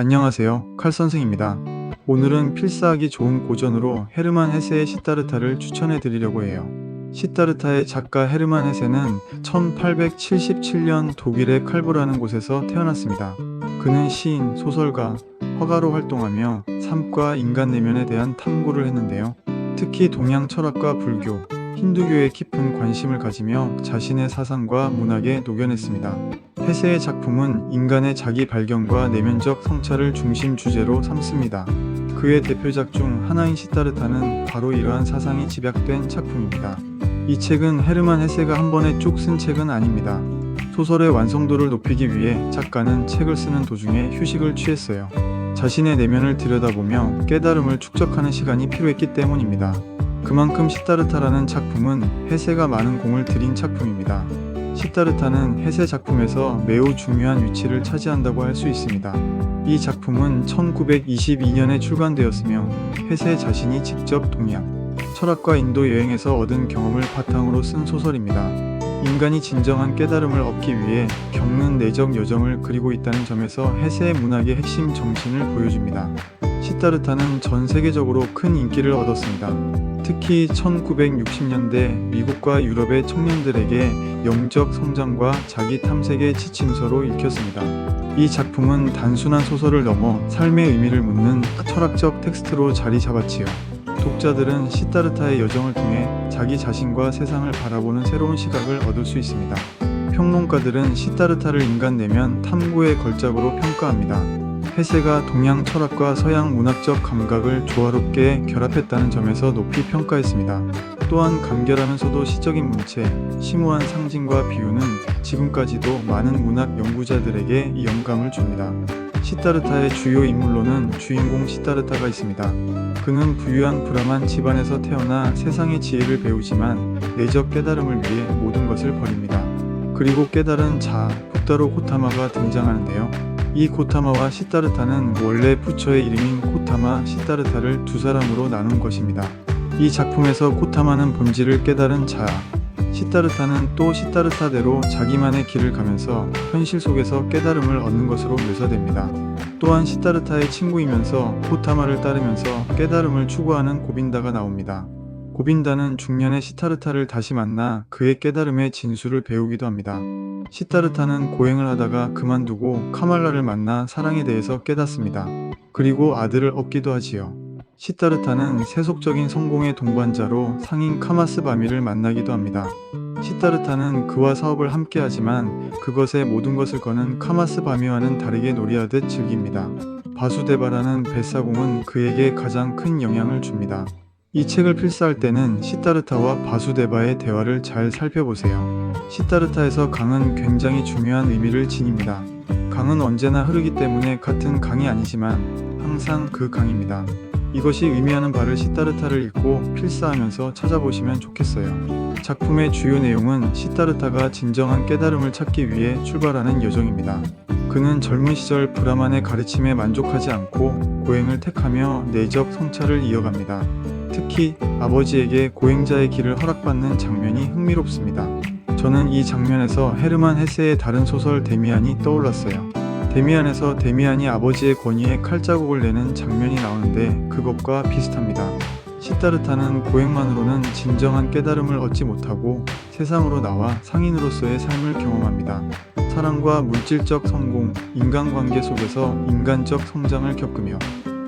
안녕하세요. 칼선생입니다. 오늘은 필사하기 좋은 고전으로 헤르만 헤세의 시다르타를 추천해 드리려고 해요. 시다르타의 작가 헤르만 헤세는 1877년 독일의 칼부라는 곳에서 태어났습니다. 그는 시인, 소설가, 화가로 활동하며 삶과 인간 내면에 대한 탐구를 했는데요. 특히 동양 철학과 불교, 힌두교에 깊은 관심을 가지며 자신의 사상과 문학에 녹여냈습니다. 헤세의 작품은 인간의 자기 발견과 내면적 성찰을 중심 주제로 삼습니다. 그의 대표작 중 하나인 시다르타는 바로 이러한 사상이 집약된 작품입니다. 이 책은 헤르만 헤세가 한 번에 쭉 쓴 책은 아닙니다. 소설의 완성도를 높이기 위해 작가는 책을 쓰는 도중에 휴식을 취했어요. 자신의 내면을 들여다보며 깨달음을 축적하는 시간이 필요했기 때문입니다. 그만큼 시다르타라는 작품은 헤세가 많은 공을 들인 작품입니다. 시다르타는 헤세 작품에서 매우 중요한 위치를 차지한다고 할 수 있습니다. 이 작품은 1922년에 출간되었으며 헤세 자신이 직접 동양, 철학과 인도 여행에서 얻은 경험을 바탕으로 쓴 소설입니다. 인간이 진정한 깨달음을 얻기 위해 겪는 내적 여정을 그리고 있다는 점에서 헤세의 문학의 핵심 정신을 보여줍니다. 시다르타는 전 세계적으로 큰 인기를 얻었습니다. 특히 1960년대 미국과 유럽의 청년들에게 영적 성장과 자기 탐색의 지침서로 읽혔습니다. 이 작품은 단순한 소설을 넘어 삶의 의미를 묻는 철학적 텍스트로 자리 잡았지요. 독자들은 시다르타의 여정을 통해 자기 자신과 세상을 바라보는 새로운 시각을 얻을 수 있습니다. 평론가들은 시다르타를 인간 내면 탐구의 걸작으로 평가합니다. 헤세가 동양 철학과 서양 문학적 감각을 조화롭게 결합했다는 점에서 높이 평가했습니다. 또한 간결하면서도 시적인 문체, 심오한 상징과 비유는 지금까지도 많은 문학 연구자들에게 영감을 줍니다. 시다르타의 주요 인물로는 주인공 시다르타가 있습니다. 그는 부유한 브라만 집안에서 태어나 세상의 지혜를 배우지만 내적 깨달음을 위해 모든 것을 버립니다. 그리고 깨달은 자, 붓다로 고타마가 등장하는데요. 이 고타마와 시다르타는 원래 부처의 이름인 고타마, 시다르타를 두 사람으로 나눈 것입니다. 이 작품에서 고타마는 본질을 깨달은 자, 시다르타는 또 시다르타대로 자기만의 길을 가면서 현실 속에서 깨달음을 얻는 것으로 묘사됩니다. 또한 시다르타의 친구이면서 고타마를 따르면서 깨달음을 추구하는 고빈다가 나옵니다. 고빈다는 중년의 시다르타를 다시 만나 그의 깨달음의 진수를 배우기도 합니다. 시다르타는 고행을 하다가 그만두고 카말라를 만나 사랑에 대해서 깨닫습니다. 그리고 아들을 얻기도 하지요. 시다르타는 세속적인 성공의 동반자로 상인 카마스바미를 만나기도 합니다. 시다르타는 그와 사업을 함께 하지만 그것의 모든 것을 거는 카마스바미와는 다르게 놀이하듯 즐깁니다. 바수데바라는 뱃사공은 그에게 가장 큰 영향을 줍니다. 이 책을 필사할 때는 시다르타와 바수데바의 대화를 잘 살펴보세요. 시다르타에서 강은 굉장히 중요한 의미를 지닙니다. 강은 언제나 흐르기 때문에 같은 강이 아니지만 항상 그 강입니다. 이것이 의미하는 바를 시다르타를 읽고 필사하면서 찾아보시면 좋겠어요. 작품의 주요 내용은 시다르타가 진정한 깨달음을 찾기 위해 출발하는 여정입니다. 그는 젊은 시절 브라만의 가르침에 만족하지 않고 고행을 택하며 내적 성찰을 이어갑니다. 특히 아버지에게 고행자의 길을 허락받는 장면이 흥미롭습니다. 저는 이 장면에서 헤르만 헤세의 다른 소설 데미안이 떠올랐어요. 데미안에서 데미안이 아버지의 권위에 칼자국을 내는 장면이 나오는데 그것과 비슷합니다. 시다르타는 고행만으로는 진정한 깨달음을 얻지 못하고 세상으로 나와 상인으로서의 삶을 경험합니다. 사랑과 물질적 성공, 인간관계 속에서 인간적 성장을 겪으며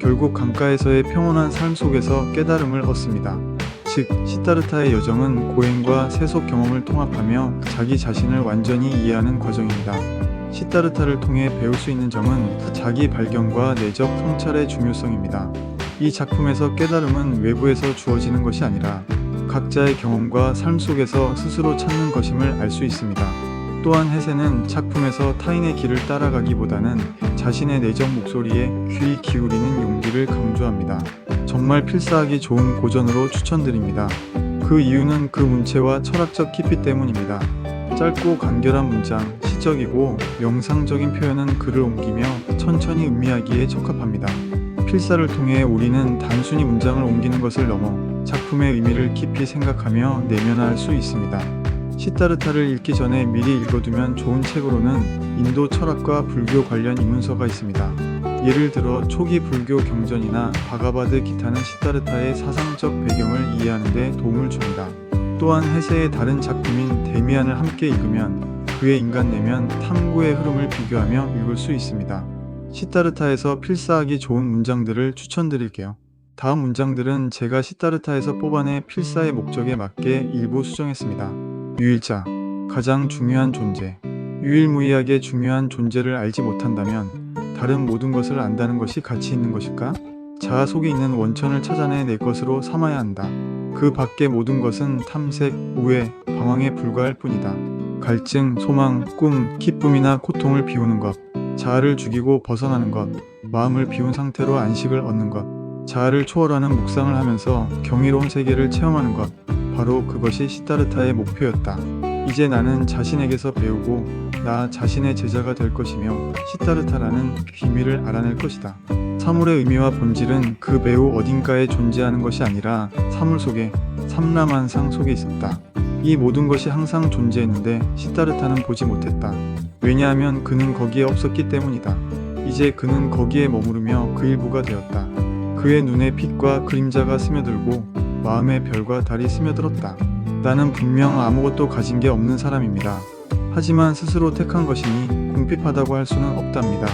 결국 강가에서의 평온한 삶 속에서 깨달음을 얻습니다. 즉, 시다르타의 여정은 고행과 세속 경험을 통합하며 자기 자신을 완전히 이해하는 과정입니다. 시다르타를 통해 배울 수 있는 점은 자기 발견과 내적 성찰의 중요성입니다. 이 작품에서 깨달음은 외부에서 주어지는 것이 아니라 각자의 경험과 삶 속에서 스스로 찾는 것임을 알 수 있습니다. 또한 헤세는 작품에서 타인의 길을 따라가기보다는 자신의 내적 목소리에 귀 기울이는 용기를 강조합니다. 정말 필사하기 좋은 고전으로 추천드립니다. 그 이유는 그 문체와 철학적 깊이 때문입니다. 짧고 간결한 문장, 시적이고 명상적인 표현은 글을 옮기며 천천히 음미하기에 적합합니다. 필사를 통해 우리는 단순히 문장을 옮기는 것을 넘어 작품의 의미를 깊이 생각하며 내면화할 수 있습니다. 시다르타를 읽기 전에 미리 읽어두면 좋은 책으로는 인도 철학과 불교 관련 입문서가 있습니다. 예를 들어 초기 불교 경전이나 바가바드 기타는 시다르타의 사상적 배경을 이해하는 데 도움을 줍니다. 또한 헤세의 다른 작품인 데미안을 함께 읽으면 그의 인간 내면 탐구의 흐름을 비교하며 읽을 수 있습니다. 시다르타에서 필사하기 좋은 문장들을 추천드릴게요. 다음 문장들은 제가 시다르타에서 뽑아내 필사의 목적에 맞게 일부 수정했습니다. 유일자, 가장 중요한 존재. 유일무이하게 중요한 존재를 알지 못한다면 다른 모든 것을 안다는 것이 가치 있는 것일까? 자아 속에 있는 원천을 찾아내 내 것으로 삼아야 한다. 그 밖의 모든 것은 탐색, 우애, 방황에 불과할 뿐이다. 갈증, 소망, 꿈, 기쁨이나 고통을 비우는 것, 자아를 죽이고 벗어나는 것, 마음을 비운 상태로 안식을 얻는 것, 자아를 초월하는 묵상을 하면서 경이로운 세계를 체험하는 것, 바로 그것이 시다르타의 목표였다. 이제 나는 자신에게서 배우고 나 자신의 제자가 될 것이며 시다르타라는 비밀을 알아낼 것이다. 사물의 의미와 본질은 그 배후 어딘가에 존재하는 것이 아니라 사물 속에, 삼라만상 속에 있었다. 이 모든 것이 항상 존재했는데 시다르타는 보지 못했다. 왜냐하면 그는 거기에 없었기 때문이다. 이제 그는 거기에 머무르며 그 일부가 되었다. 그의 눈에 빛과 그림자가 스며들고 마음에 별과 달이 스며들었다. 나는 분명 아무것도 가진 게 없는 사람입니다. 하지만 스스로 택한 것이니 궁핍하다고 할 수는 없답니다.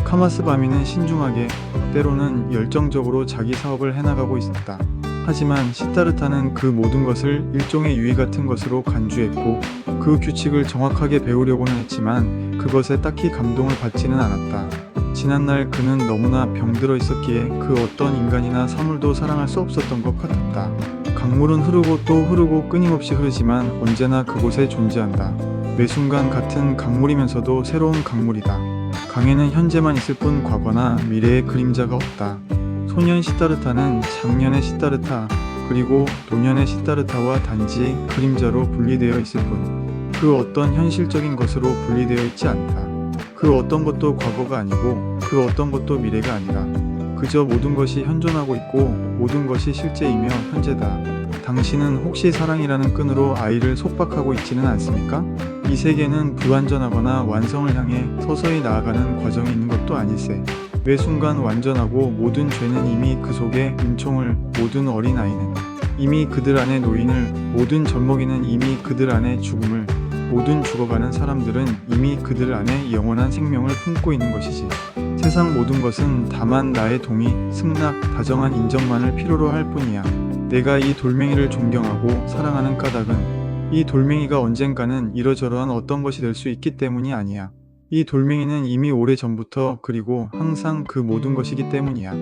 카마스바미는 신중하게, 때로는 열정적으로 자기 사업을 해나가고 있었다. 하지만 시다르타는 그 모든 것을 일종의 유의 같은 것으로 간주했고 그 규칙을 정확하게 배우려고는 했지만 그것에 딱히 감동을 받지는 않았다. 지난날 그는 너무나 병들어 있었기에 그 어떤 인간이나 사물도 사랑할 수 없었던 것 같았다. 강물은 흐르고 또 흐르고 끊임없이 흐르지만 언제나 그곳에 존재한다. 매 순간 같은 강물이면서도 새로운 강물이다. 강에는 현재만 있을 뿐 과거나 미래의 그림자가 없다. 소년 시다르타는 작년의 시다르타 그리고 노년의 시다르타와 단지 그림자로 분리되어 있을 뿐 그 어떤 현실적인 것으로 분리되어 있지 않다. 그 어떤 것도 과거가 아니고 그 어떤 것도 미래가 아니라 그저 모든 것이 현존하고 있고 모든 것이 실제이며 현재다. 당신은 혹시 사랑이라는 끈으로 아이를 속박하고 있지는 않습니까? 이 세계는 불완전하거나 완성을 향해 서서히 나아가는 과정이 있는 것도 아닐세. 매 순간 완전하고 모든 죄는 이미 그 속에 은총을, 모든 어린아이는 이미 그들 안에 노인을, 모든 젖먹이는 이미 그들 안에 죽음을, 모든 죽어가는 사람들은 이미 그들 안에 영원한 생명을 품고 있는 것이지. 세상 모든 것은 다만 나의 동의, 승낙, 다정한 인정만을 필요로 할 뿐이야. 내가 이 돌멩이를 존경하고 사랑하는 까닭은 이 돌멩이가 언젠가는 이러저러한 어떤 것이 될 수 있기 때문이 아니야. 이 돌멩이는 이미 오래전부터 그리고 항상 그 모든 것이기 때문이야.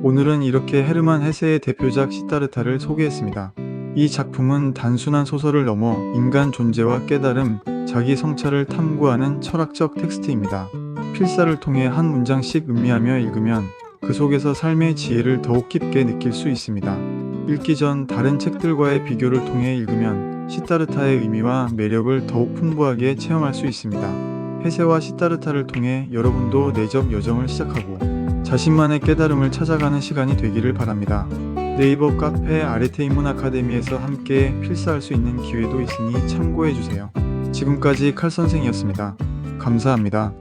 오늘은 이렇게 헤르만 헤세의 대표작 시다르타를 소개했습니다. 이 작품은 단순한 소설을 넘어 인간 존재와 깨달음, 자기 성찰을 탐구하는 철학적 텍스트입니다. 필사를 통해 한 문장씩 음미하며 읽으면 그 속에서 삶의 지혜를 더욱 깊게 느낄 수 있습니다. 읽기 전 다른 책들과의 비교를 통해 읽으면 시다르타의 의미와 매력을 더욱 풍부하게 체험할 수 있습니다. 헤세와 시다르타를 통해 여러분도 내적 여정을 시작하고 자신만의 깨달음을 찾아가는 시간이 되기를 바랍니다. 네이버 카페 아레테인문 아카데미에서 함께 필사할 수 있는 기회도 있으니 참고해주세요. 지금까지 칼 선생이었습니다. 감사합니다.